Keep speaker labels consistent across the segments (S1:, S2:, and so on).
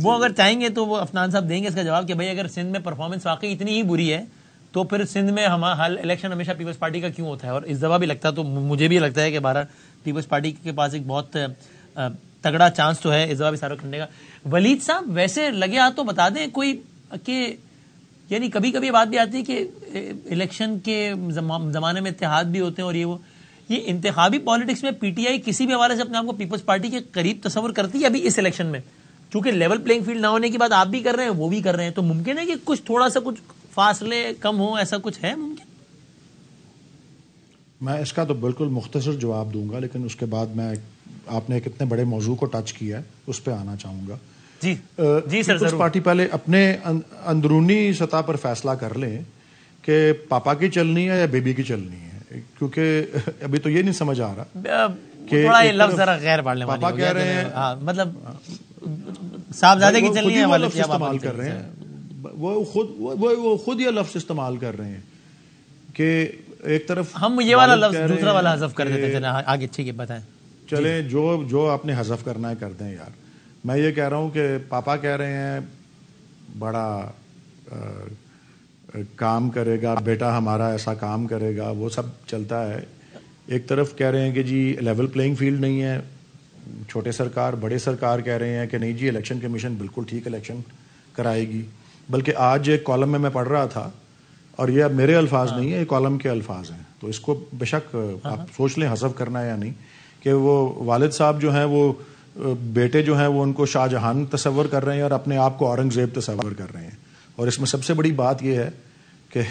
S1: وہ اگر چاہیں گے تو وہ عفنان صاحب دیں گے اس کا جواب کہ بھائی اگر سندھ میں پرفارمنس واقعی اتنی ہی بری ہے تو پھر سندھ میں حل الیکشن ہمیشہ پیپلز پارٹی کا کیوں ہوتا ہے. اور اس دفعہ بھی لگتا ہے, تو مجھے بھی لگتا ہے کہ بہرحال پیپلز پارٹی کے پاس ایک بہت تگڑا چانس تو ہے اس دفعہ بھی سارا کھنڈے کا. ولید صاحب ویسے لگے ہاتھ تو بتا دیں کوئی کہ یعنی کبھی کبھی بات بھی آتی ہے کہ الیکشن کے زمانے میں اتحاد بھی ہوتے ہیں اور یہ انتخابی پالیٹکس میں پی ٹی آئی کسی بھی حوالے سے اپنے آپ کو پیپلز پارٹی کے قریب تصور کرتی ہے ابھی اس الیکشن میں, چونکہ لیول پلینگ فیلڈ نہ ہونے کی بات آپ بھی کر رہے ہیں وہ بھی کر رہے ہیں, تو ممکن ہے کہ کچھ تھوڑا سا کچھ فاصلے کم ہوں, ایسا کچھ ہے ممکن؟
S2: میں اس کا تو بالکل مختصر جواب دوں گا, لیکن اس کے بعد میں آپ نے ایک اتنے بڑے موضوع کو ٹچ کیا ہے اس پہ آنا چاہوں گا.
S1: جی سر.
S2: پیپلز پارٹی پہلے اپنے اندرونی سطح پر فیصلہ کر لیں کہ پاپا کی چلنی ہے یا بیبی کی چلنی ہے, کیونکہ ابھی تو یہ نہیں سمجھ آ رہا کہ
S1: تھوڑا یہ لفظ ذرا غیر پڑھنے
S2: پاپا کہہ رہے ہیں,
S1: مطلب صاحبزادے کی چلنی ہے
S2: لفظ استعمال کر رہے ہیں, وہ خود یہ لفظ استعمال کر رہے ہیں کہ ایک طرف
S1: ہم یہ والا لفظ دوسرا والا حذف کر دیتے ہیں آگے. ٹھیک ہے بتائیں.
S2: چلیں جو آپ نے حذف کرنا ہے کر دیں یار. میں یہ کہہ رہا ہوں کہ پاپا کہہ رہے ہیں بڑا کام کرے گا بیٹا ہمارا, ایسا کام کرے گا, وہ سب چلتا ہے. ایک طرف کہہ رہے ہیں کہ جی لیول پلینگ فیلڈ نہیں ہے, چھوٹے سرکار بڑے سرکار کہہ رہے ہیں کہ نہیں جی الیکشن کمیشن بالکل ٹھیک الیکشن کرائے گی. بلکہ آج ایک کالم میں پڑھ رہا تھا, اور یہ اب میرے الفاظ نہیں ہے, یہ کالم کے الفاظ ہیں, تو اس کو بے شک آپ سوچ لیں حذف کرنا ہے یا نہیں, کہ وہ والد صاحب جو ہیں وہ بیٹے جو ہیں وہ ان کو شاہ جہان تصور کر رہے ہیں اور اپنے آپ کو اورنگزیب تصور کر رہے ہیں. اور اس میں سب سے بڑی بات یہ ہے کہ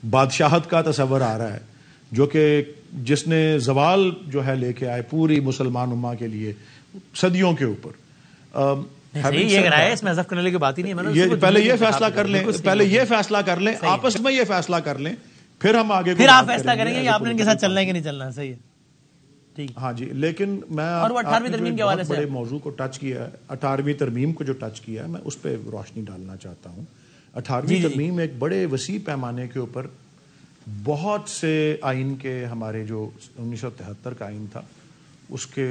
S2: بادشاہت کا تصور آ رہا ہے جو کہ جس نے زوال جو ہے لے کے آئے پوری مسلمان امہ کے لیے صدیوں کے اوپر.
S1: اس میں حذف کرنے کی بات ہی نہیں ہے.
S2: پہلے یہ فیصلہ کر لیں, آپس میں یہ فیصلہ کر لیں, پھر ہم آگے
S1: پھر آپ فیصلہ کریں گے کہ آپ نے ان کے ساتھ چلنا ہے کہ نہیں چلنا. صحیح ہے.
S2: ہاں جی, لیکن میں
S1: 18ویں ترمیم کے حوالے سے
S2: بڑے موضوع کو ٹچ کیا ہے, 18ویں ترمیم کو جو ٹچ کیا ہے, میں اس پہ روشنی ڈالنا چاہتا ہوں. 18ویں ترمیم ایک بڑے وسیع پیمانے کے اوپر بہت سے آئین کے, ہمارے جو 1973 کا آئین تھا اس کے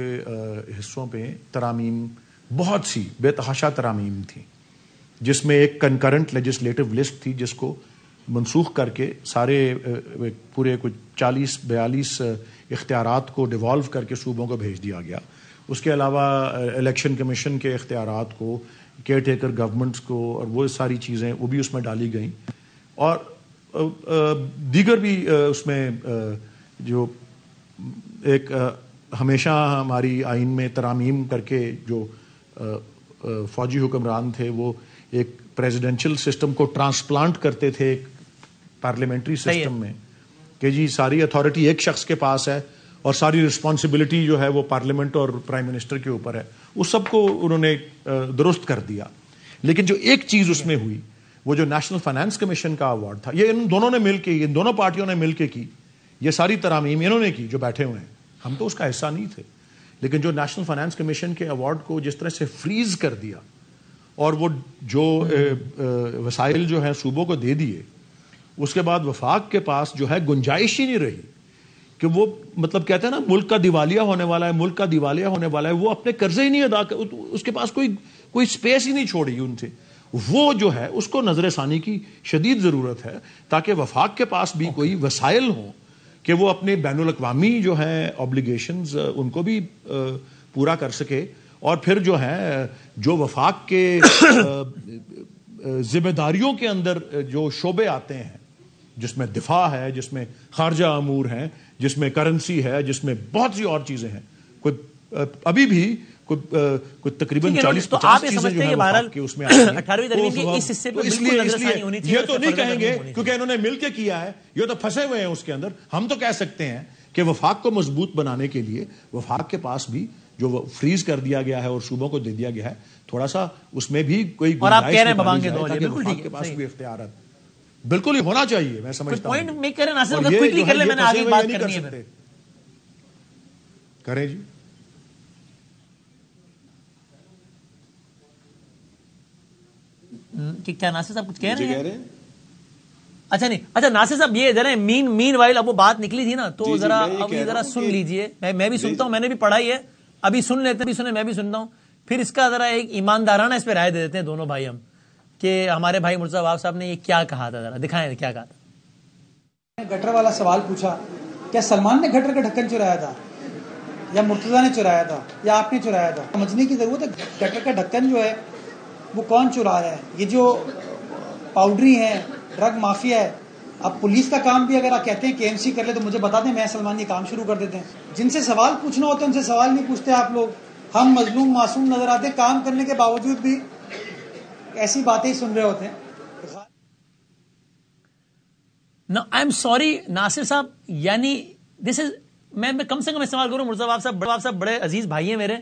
S2: حصوں پہ ترامیم, بہت سی بے تحاشا ترامیم تھی, جس میں ایک کنکرنٹ لیجسلیٹو لسٹ تھی جس کو منسوخ کر کے سارے پورے کچھ 40-42 اختیارات کو ڈیوالو کر کے صوبوں کو بھیج دیا گیا. اس کے علاوہ الیکشن کمیشن کے اختیارات کو, کیئر ٹیکر گورنمنٹس کو, اور وہ ساری چیزیں وہ بھی اس میں ڈالی گئیں, اور دیگر بھی اس میں جو ایک ہمیشہ ہماری آئین میں ترامیم کر کے جو فوجی حکمران تھے وہ ایک پریزیڈنشل سسٹم کو ٹرانسپلانٹ کرتے تھے ایک پارلیمنٹری سسٹم میں, کہ جی ساری اتھارٹی ایک شخص کے پاس ہے اور ساری رسپانسبلٹی جو ہے وہ پارلیمنٹ اور پرائم منسٹر کے اوپر ہے. اس سب کو انہوں نے درست کر دیا. لیکن جو ایک چیز اس میں ہوئی وہ جو نیشنل فائنانس کمیشن کا ایوارڈ تھا, یہ ان دونوں نے مل کے, ان دونوں پارٹیوں نے مل کے کی, یہ ساری ترامیم انہوں نے کی جو بیٹھے ہوئے ہیں, ہم تو اس کا حصہ نہیں تھے. لیکن جو نیشنل فائنانس کمیشن کے ایوارڈ کو جس طرح سے فریز کر دیا اور وہ جو وسائل جو ہیں صوبوں کو دے دیے, اس کے بعد وفاق کے پاس جو ہے گنجائش ہی نہیں رہی کہ وہ, مطلب کہتے ہیں نا ملک کا دیوالیہ ہونے والا ہے, ملک کا دیوالیہ ہونے والا ہے, وہ اپنے قرضے ہی نہیں ادا کر, اس کے پاس کوئی سپیس ہی نہیں چھوڑی ان سے. وہ جو ہے اس کو نظر ثانی کی شدید ضرورت ہے تاکہ وفاق کے پاس بھی کوئی وسائل ہوں کہ وہ اپنے بین الاقوامی جو ہیں آبلیگیشنز ان کو بھی پورا کر سکے. اور پھر جو ہے جو وفاق کے ذمہ داریوں کے اندر جو شعبے آتے ہیں, جس میں دفاع ہے, جس میں خارجہ امور ہیں, جس میں کرنسی ہے, جس میں بہت سی اور چیزیں ہیں, کوئی ابھی بھی کوئی تقریباً 40-50 چیزیں جو ہیں وفاق کے اس میں آتی ہیں. اس لیے یہ تو نہیں کہیں گے کیونکہ انہوں نے مل کے کیا ہے, یہ تو پھنسے ہوئے ہیں اس کے اندر. ہم تو کہہ سکتے ہیں کہ وفاق کو مضبوط بنانے کے لیے وفاق کے پاس بھی جو فریز کر دیا گیا ہے اور صوبوں کو دے دیا گیا ہے, تھوڑا سا اس میں بھی کوئی گنجائش نکالی جائے تاکہ وفاق کے پاس بھی اختیارات بالکل ہی ہونا چاہیے. میں سمجھتا ہوں کریں جی.
S1: کیا ناصر صاحب کچھ کہہ رہے ہیں؟ اچھا نہیں, اچھا ناصر صاحب یہ ذرا مین وائل اب وہ بات نکلی تھی نا, تو ذرا اب یہ ذرا سن لیجئے, میں بھی سنتا ہوں, میں نے بھی پڑھا ہی ہے, ابھی سن لیتے, بھی سنیں, میں بھی سنتا ہوں پھر اس کا ذرا ایک ایماندارانہ اس پہ رائے دے دیتے ہیں دونوں بھائی ہم کہ ہمارے بھائی مرتضی وہاب صاحب نے یہ کیا کہا تھا، ذرا دکھائیں کیا کہا تھا.
S3: گٹر والا سوال پوچھا، کیا سلمان نے گٹر کا ڈھکن چرایا تھا یا مرتضیٰ نے چرایا تھا یا آپ نے چرایا تھا؟ سمجھنے کی ضرورت ہے گٹر کا ڈھکن جو ہے وہ کون چرا رہا ہے. یہ جو پاؤڈری ہے، ڈرگ مافیا ہے. اب پولیس کا کام بھی اگر آپ کہتے ہیں کہ ایم سی کر لے تو مجھے بتا دیں، میں سلمان یہ کام شروع کر دیتے ہیں. جن سے سوال پوچھنا ہوتا ہے ان سے سوال نہیں پوچھتے آپ لوگ. ہم مظلوم معصوم نظر آتے ہیں، کام کرنے کے باوجود بھی ایسی باتیں ہی سن رہے ہوتے ہیں.
S1: No, I'm sorry ناصر صاحب، یعنی دس از، میں کم سے کم استعمال کروں، مرتضی وہاب صاحب بڑے عزیز بھائی ہیں میرے.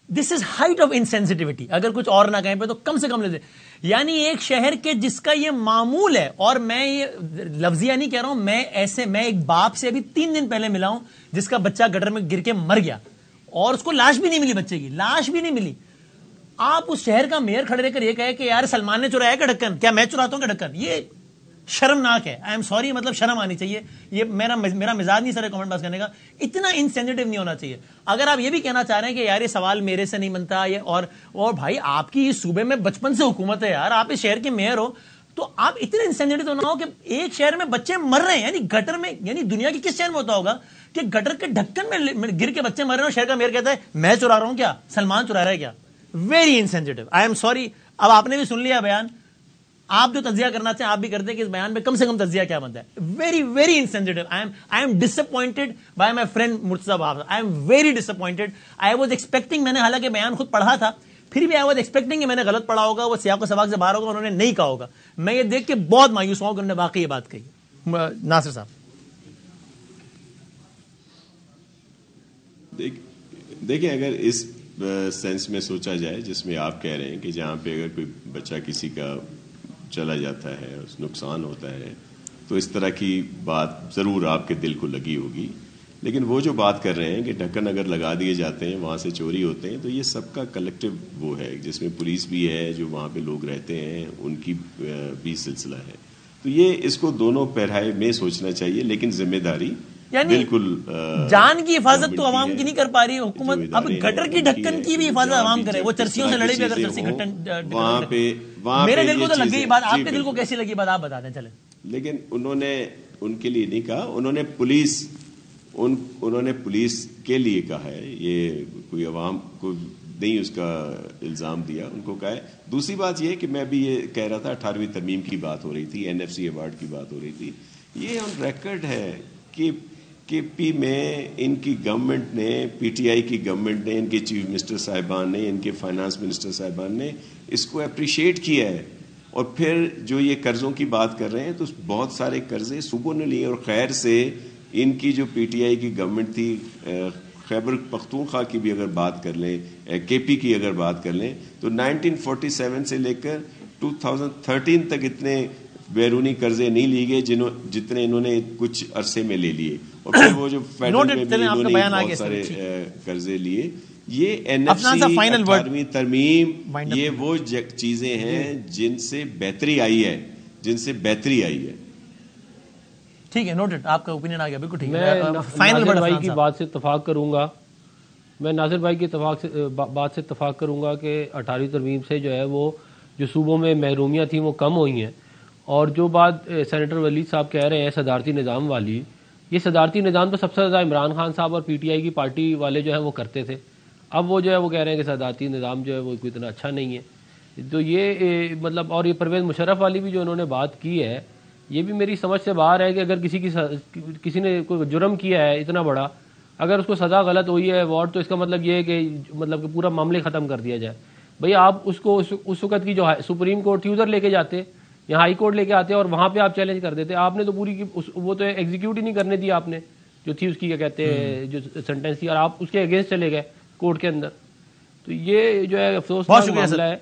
S1: دس از ہائٹ آف انسینسٹیوٹی، اگر کچھ اور نہ کہیں پہ تو کم سے کم لیتے. یعنی ایک شہر کے جس کا یہ معمول ہے، اور میں یہ لفظیہ نہیں کہہ رہا ہوں، میں ایک باپ سے ابھی 3 دن پہلے ملا ہوں جس کا بچہ گٹر میں گر کے مر گیا اور اس کو لاش بھی نہیں ملی، بچے کی لاش بھی نہیں ملی. آپ اس شہر کا میئر کھڑے رہ کر یہ کہے کہ یار سلمان نے چرایا کہ ڈھکن، کیا میں چراتا ہوں کہ ڈھکن؟ یہ شرمناک ہے. آئی ایم سوری، مطلب شرم آنی چاہیے. یہ میرا مزاج نہیں سر کمنٹ باز کرنے کا، اتنا انسینسٹیو نہیں ہونا چاہیے. اگر آپ یہ بھی کہنا چاہ رہے ہیں کہ یار یہ سوال میرے سے نہیں بنتا، یہ اور بھائی آپ کی اس صوبے میں بچپن سے حکومت ہے یار، آپ اس شہر کے میئر ہو، تو آپ اتنے انسینسٹیو تو نہ ہو کہ ایک شہر میں بچے مر رہے ہیں، یعنی گٹر میں، یعنی دنیا کی کس شہر میں ہوتا ہوگا کہ گٹر کے ڈھکن میں گر کے بچے مر رہے ہیں اور شہر کا میئر کہتا ہے میں چرا رہا ہوں کیا، سلمان چرا رہا ہے کیا. Very insensitive. I am sorry. اب آپ نے بھی سن لیا بیان، آپ جو تجزیہ کرنا چاہیں آپ بھی کرتے ہیں کہ اس بیان میں کم سے کم تجزیہ کیا بنتا ہے. Very very insensitive. I am disappointed by my friend Murtaza Wahab. I am very disappointed. I was expecting, میں نے حالانکہ بیان خود پڑھا تھا، پھر بھی آئی واز ایکسپیکٹنگ کہ میں نے غلط پڑھا ہوگا، وہ سیاق و سباق سے باہر ہوگا، انہوں نے نہیں کہا ہوگا. میں یہ دیکھ کے بہت مایوس ہوں کہ انہوں نے واقعی یہ بات کہی. ناصر صاحب
S4: دیکھیں، اگر اس سینس میں سوچا جائے جس میں آپ کہہ رہے ہیں کہ جہاں پہ اگر کوئی بچہ کسی کا چلا جاتا ہے، نقصان ہوتا ہے، تو اس طرح کی بات ضرور آپ کے دل کو لگی ہوگی. لیکن وہ جو بات کر رہے ہیں کہ ڈھکن اگر لگا دیے جاتے ہیں، وہاں سے چوری ہوتے ہیں، تو یہ سب کا کلیکٹیو وہ ہے، جس میں پولیس بھی ہے، جو وہاں پہ لوگ رہتے ہیں ان کی بھی سلسلہ ہے. تو یہ اس کو دونوں پیرائے میں سوچنا چاہیے. لیکن ذمہ داری
S1: یعنی
S4: بالکل
S1: جان کی حفاظت تو عوام کی نہیں کر پا رہی حکومت، اب گٹر کی ڈھکن کی بھی حفاظت عوام کرے. وہ چرسیوں سے لڑے بھی، اگر چرسی
S4: وہاں پہ
S1: میرے دل کو تو لگ گئی بات. آپ کے دل کو کیسی لگی بات آپ بتا دیں. چلیں،
S4: لیکن انہوں نے ان کے لیے نہیں کہا، انہوں نے پولیس کے لیے کہا ہے. یہ کوئی عوام کو نہیں اس کا الزام دیا، ان کو کہا ہے. دوسری بات یہ کہ میں بھی یہ کہہ رہا تھا، 18ویں ترمیم کی بات ہو رہی تھی، NFC ایوارڈ کی بات ہو رہی تھی. یہ آن ریکارڈ ہے کہ پی میں ان کی گورنمنٹ نے، PTI کی گورنمنٹ نے، ان کے چیف منسٹر صاحبان نے، ان کے فائنانس منسٹر صاحبان نے اس کو اپریشیٹ کیا ہے. اور پھر جو یہ قرضوں کی بات کر رہے ہیں، تو بہت سارے قرضے صوبوں نے لیے. اور خیر سے ان کی جو PTI کی گورنمنٹ تھی، خیبر پختونخوا کی بھی اگر بات کر لیں، KP کی اگر بات کر لیں، تو 1947 سے لے کر 2013 تک اتنے بیرونی قرضے نہیں لیے گئے جتنے انہوں نے کچھ عرصے میں لے لیے. اور پھر وہ جو فیڈرل میں بھی انہوں نے بہت سارے قرضے لیے. یہ NFC 18ویں ترمیم، یہ وہ چیزیں ہیں جن سے بہتری آئی ہے،
S1: ٹھیک ہے. نوٹڈ، آپ کا اوپینین آ گیا. بالکل ٹھیک ہے.
S5: میں ناصر بھائی کی بات سے اتفاق کروں گا. میں ناصر بھائی کی بات سے اتفاق کروں گا کہ 18ویں ترمیم سے جو ہے وہ جو صوبوں میں محرومیاں تھیں وہ کم ہوئی ہیں. اور جو بات سینیٹر ولید صاحب کہہ رہے ہیں صدارتی نظام والی، یہ صدارتی نظام تو سب سے زیادہ عمران خان صاحب اور PTI کی پارٹی والے جو ہیں وہ کرتے تھے. اب وہ جو ہے وہ کہہ رہے ہیں کہ صدارتی نظام جو ہے وہ کوئی اتنا اچھا نہیں ہے. تو یہ مطلب، اور یہ پرویز مشرف والی بھی جو انہوں نے بات کی ہے، یہ بھی میری سمجھ سے باہر ہے کہ اگر کسی نے کوئی جرم کیا ہے اتنا بڑا، اگر اس کو سزا غلط ہوئی ہے وارڈ، تو اس کا مطلب یہ ہے کہ مطلب کہ پورا معاملے ختم کر دیا جائے. بھئی آپ اس کو اس وقت کی جو سپریم کورٹ تھی ادھر لے کے جاتے یا ہائی کورٹ لے کے آتے اور وہاں پہ آپ چیلنج کر دیتے. آپ نے تو پوری وہ تو ایگزیکیوٹ ہی نہیں کرنے دی آپ نے، جو تھی اس کی کیا کہتے ہیں جو سینٹنس تھی، اور آپ اس کے اگینسٹ چلے گئے کورٹ کے اندر. تو یہ جو ہے افسوس کا معاملہ ہے.